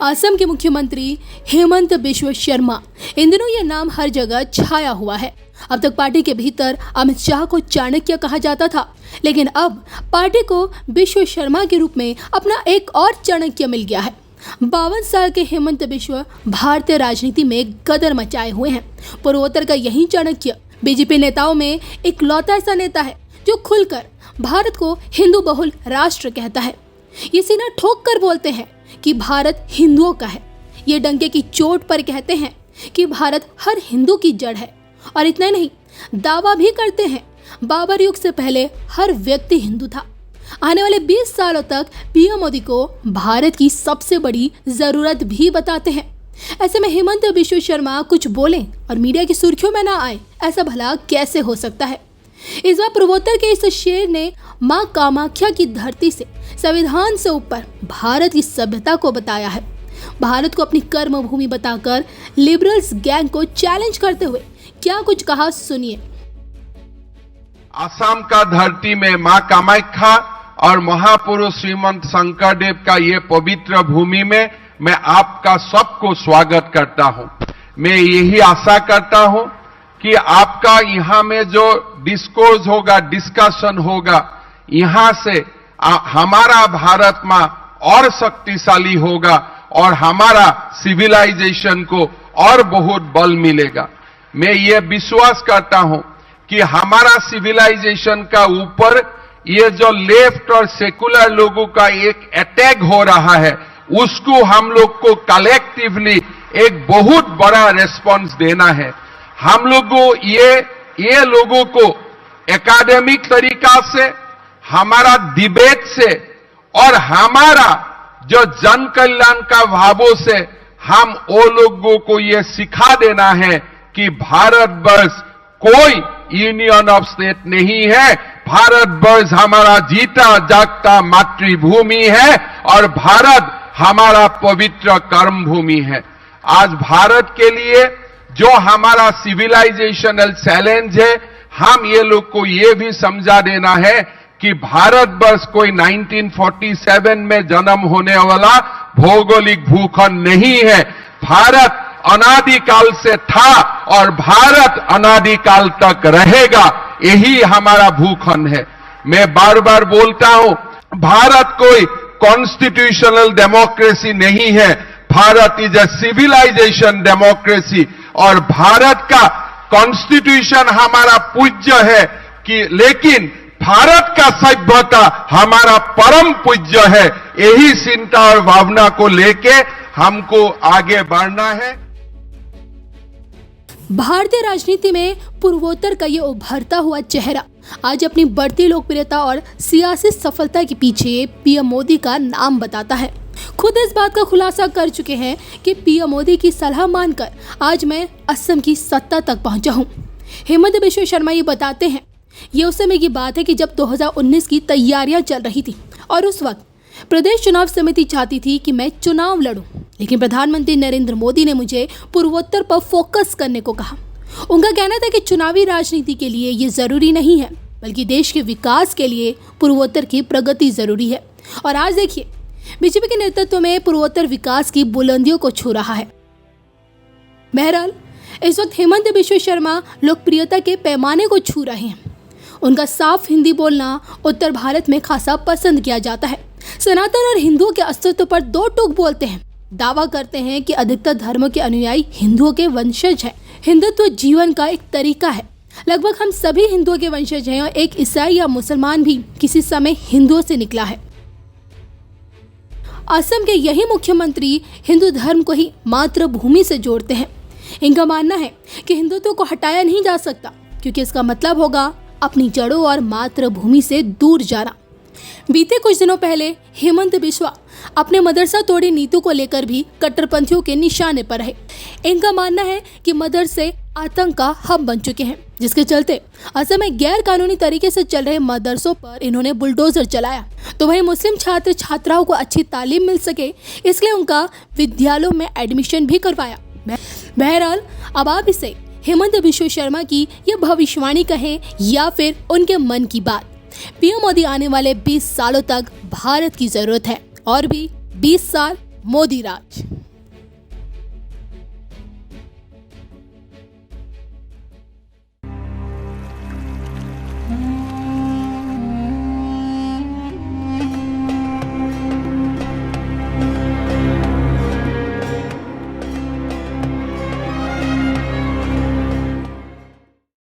असम के मुख्यमंत्री हेमंत बिश्व शर्मा, इन दिनों ये नाम हर जगह छाया हुआ है। अब तक पार्टी के भीतर अमित शाह को चाणक्य कहा जाता था, लेकिन अब पार्टी को बिश्व शर्मा के रूप में अपना एक और चाणक्य मिल गया है। 52 साल के हेमंत बिश्व भारतीय राजनीति में गदर मचाए हुए हैं। पूर्वोत्तर का यही चाणक्य बीजेपी नेताओं में इकलौता ऐसा नेता है जो खुलकर भारत को हिंदू बहुल राष्ट्र कहता है। ये सीना ठोक कर बोलते हैं कि भारत हिंदुओं का है। ये डंके की चोट पर कहते हैं कि भारत हर हिंदू की जड़ है। और इतना नहीं, दावा भी करते हैं बाबर युग से पहले हर व्यक्ति हिंदू था। आने वाले 20 सालों तक पीएम मोदी को भारत की सबसे बड़ी जरूरत भी बताते हैं। ऐसे में हेमंत बिश्व शर्मा कुछ बोलें और मीडिया की सुर्खियों में ना आए, ऐसा भला कैसे हो सकता है। इस बार पूर्वोत्तर के इस शेर ने मां कामाख्या की धरती से संविधान से ऊपर भारत की सभ्यता को बताया है। भारत को अपनी कर्म भूमि बताकर लिबरल्स गैंग को चैलेंज करते हुए क्या कुछ कहा, सुनिए। असम का धरती में मां कामाख्या और महापुरुष श्रीमंत शंकरदेव का ये पवित्र भूमि में मैं आपका सबको स्वागत करता हूं। मैं यही आशा करता हूं कि आपका यहां में जो डिस्कोर्स होगा, डिस्कशन होगा, यहां से हमारा भारत मां और शक्तिशाली होगा और हमारा सिविलाइजेशन को और बहुत बल मिलेगा। मैं ये विश्वास करता हूं कि हमारा सिविलाइजेशन का ऊपर ये जो लेफ्ट और सेकुलर लोगों का एक अटैक हो रहा है, उसको हम लोग को कलेक्टिवली एक बहुत बड़ा रेस्पॉन्स देना है। हम लोगों ये लोगों को एकेडमिक तरीका से, हमारा डिबेट से और हमारा जो जन कल्याण का भावों से हम वो लोगों को ये सिखा देना है कि भारतवर्ष कोई यूनियन ऑफ स्टेट नहीं है। भारतवर्ष हमारा जीता जागता मातृभूमि है और भारत हमारा पवित्र कर्म भूमि है। आज भारत के लिए जो हमारा सिविलाइजेशनल चैलेंज है, हम ये लोग को ये भी समझा देना है कि भारतवर्ष कोई 1947 में जन्म होने वाला भौगोलिक भूखंड नहीं है। भारत अनादिकाल से था और भारत अनादिकाल तक रहेगा। यही हमारा भूखंड है। मैं बार बार बोलता हूं, भारत कोई कॉन्स्टिट्यूशनल डेमोक्रेसी नहीं है। Bharat is a civilization democracy और भारत का कॉन्स्टिट्यूशन हमारा पूज्य है लेकिन भारत का सभ्यता हमारा परम पूज्य है। यही चिंता और भावना को लेके हमको आगे बढ़ना है। भारतीय राजनीति में पूर्वोत्तर का ये उभरता हुआ चेहरा आज अपनी बढ़ती लोकप्रियता और सियासी सफलता के पीछे पीएम मोदी का नाम बताता है। खुद इस बात का खुलासा कर चुके हैं कि पीएम मोदी की सलाह मानकर आज मैं असम की सत्ता तक पहुंचा हूं। हेमंत बिश्व शर्मा ये बताते हैं, ये उस समय की बात है कि जब 2019 की तैयारियां चल रही थी और उस वक्त प्रदेश चुनाव समिति चाहती थी कि मैं चुनाव लड़ूं, लेकिन प्रधानमंत्री नरेंद्र मोदी ने मुझे पूर्वोत्तर पर फोकस करने को कहा। उनका कहना था कि चुनावी राजनीति के लिए ये जरूरी नहीं है, बल्कि देश के विकास के लिए पूर्वोत्तर की प्रगति जरूरी है। और आज देखिए, बीजेपी के नेतृत्व में पूर्वोत्तर विकास की बुलंदियों को छू रहा है। बहरहाल, इस वक्त हेमंत बिश्व शर्मा लोकप्रियता के पैमाने को छू रहे हैं। उनका साफ हिंदी बोलना उत्तर भारत में खासा पसंद किया जाता है। सनातन और हिंदुओं के अस्तित्व पर दो टूक बोलते हैं। दावा करते हैं कि अधिकतर धर्मों के अनुयायी हिंदुओं के वंशज हैं। हिंदुत्व जीवन का एक तरीका है। लगभग हम सभी हिंदुओं के वंशज हैं और एक ईसाई या मुसलमान भी किसी समय हिंदुओं से निकला है। असम के यही मुख्यमंत्री हिंदू धर्म को ही मातृभूमि से जोड़ते हैं। इनका मानना है कि हिंदुत्व को हटाया नहीं जा सकता, क्योंकि इसका मतलब होगा अपनी जड़ों और मातृभूमि से दूर जाना। बीते कुछ दिनों पहले हेमंत बिश्वा अपने मदरसा तोड़ी नीति को लेकर भी कट्टरपंथियों के निशाने पर रहे। इनका मानना है कि मदरसे आतंक का हब बन चुके हैं, जिसके चलते असम में गैर कानूनी तरीके से चल रहे मदरसों पर इन्होंने बुलडोजर चलाया। तो वहीं मुस्लिम छात्र छात्राओं को अच्छी तालीम मिल सके, इसलिए उनका विद्यालयों में एडमिशन भी करवाया। बहरहाल, अब आप इसे हेमंत बिश्व शर्मा की ये भविष्यवाणी कहें या फिर उनके मन की बात, पीएम मोदी आने वाले 20 सालों तक भारत की जरूरत है और भी 20 साल मोदी राज।